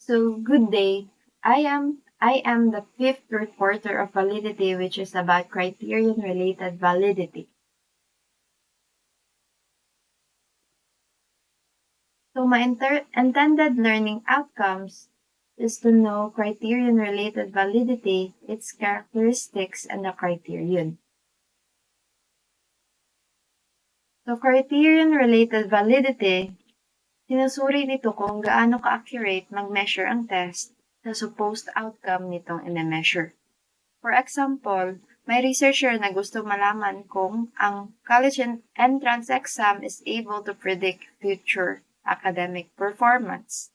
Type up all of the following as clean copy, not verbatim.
So, good day. I am the fifth reporter of validity, which is about criterion-related validity. So, my intended learning outcomes is to know criterion-related validity, its characteristics, and the criterion. So, criterion-related validity, sinusuri nito kung gaano ka-accurate mag-measure ang test sa supposed outcome nitong ine-measure. For example, may researcher na gusto malaman kung ang college entrance exam is able to predict future academic performance.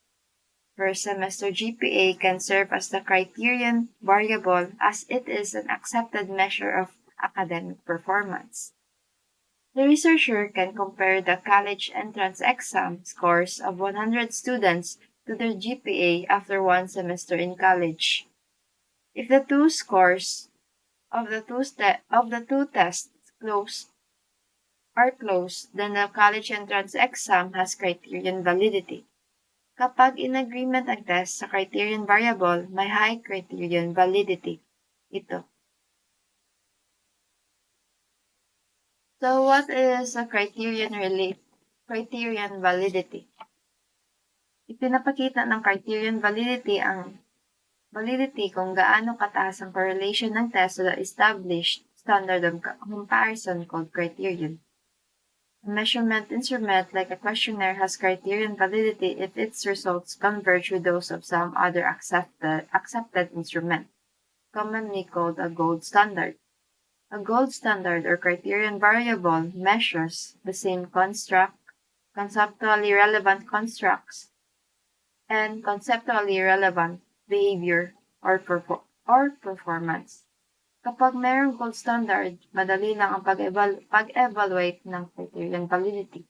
First semester GPA can serve as the criterion variable as it is an accepted measure of academic performance. The researcher can compare the college entrance exam scores of 100 students to their GPA after one semester in college. If the two scores of the two tests are close, then the college entrance exam has criterion validity. Kapag in agreement ang test sa criterion variable, may high criterion validity. Ito. So what is a criterion validity? Ipinapakita ng criterion validity kung gaano kataas ang correlation ng test to the established standard of comparison called criterion. A measurement instrument like a questionnaire has criterion validity if its results converge with those of some other accepted instrument, commonly called a gold standard. A gold standard or criterion variable measures the same conceptually relevant constructs, and conceptually relevant behavior or performance. Kapag mayroong gold standard, madali lang ang pag-evaluate ng criterion validity.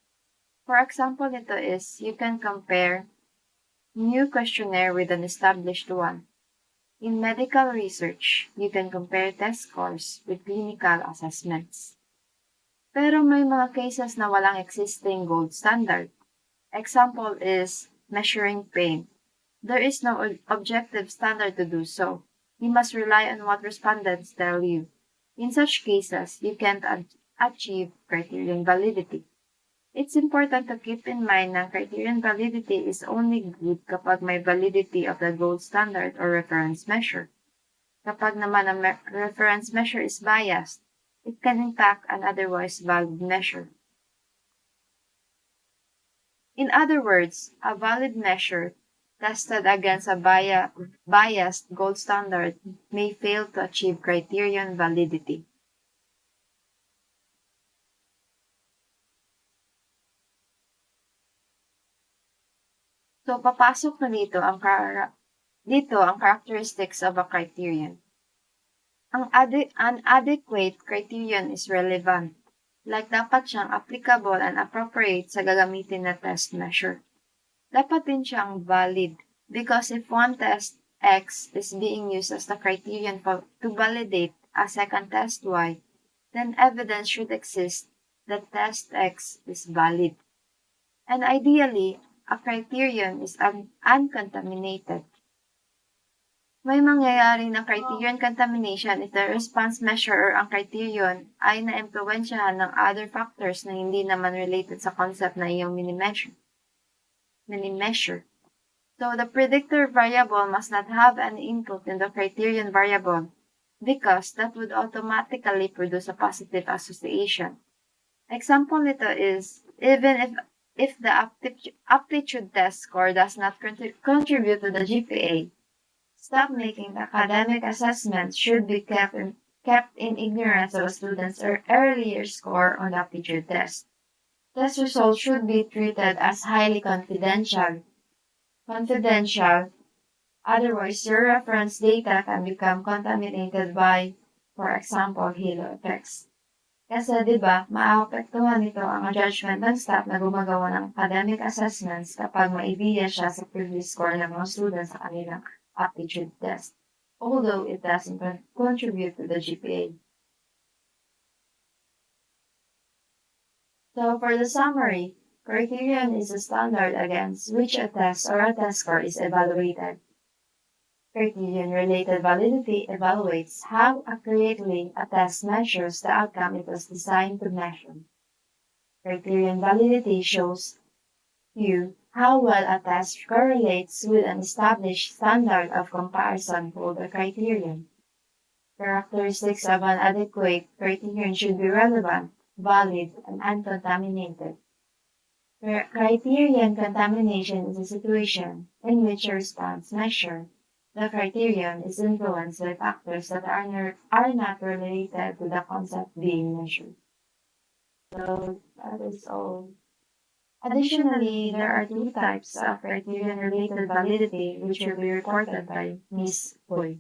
For example nito is, you can compare new questionnaire with an established one. In medical research, you can compare test scores with clinical assessments. Pero may mga cases na walang existing gold standard. Example is measuring pain. There is no objective standard to do so. You must rely on what respondents tell you. In such cases, you can't achieve criterion validity. It's important to keep in mind na criterion validity is only good kapag may validity of the gold standard or reference measure. Kapag naman ang reference measure is biased, it can impact an otherwise valid measure. In other words, a valid measure tested against a biased gold standard may fail to achieve criterion validity. So, papasok na dito ang characteristics of a criterion. An adequate criterion is relevant, like dapat siyang applicable and appropriate sa gagamitin na test measure. Dapat din siyang valid, because if one test X is being used as the criterion to validate a second test Y, then evidence should exist that test X is valid. And ideally, a criterion is uncontaminated. May mangyayari na criterion contamination if the response measure or ang criterion ay na-impluwensyahan ng other factors na hindi naman related sa concept na iyong mini-measure. So, the predictor variable must not have any input in the criterion variable because that would automatically produce a positive association. Example nito is, even if the aptitude test score does not contribute to the GPA, stop making academic assessments should be kept in ignorance of a student's earlier score on the aptitude test. Test results should be treated as highly confidential. Otherwise, your reference data can become contaminated by, for example, halo effects. Kasi, maaapektuhan nito ang judgment ng staff na gumagawa ng academic assessments kapag maibiya siya sa previous score ng mga students sa kanilang aptitude test, although it doesn't contribute to the GPA. So, for the summary, Criterion is a standard against which a test or a test score is evaluated. Criterion-related validity evaluates how accurately a test measures the outcome it was designed to measure. Criterion validity shows you how well a test correlates with an established standard of comparison called a criterion. Characteristics of an adequate criterion should be relevant, valid, and uncontaminated. Criterion contamination is a situation in which a response measured the criterion is influenced by factors that are not related to the concept being measured. So that is all. Additionally, there are two types of criterion-related validity which will be reported by Ms. Hui.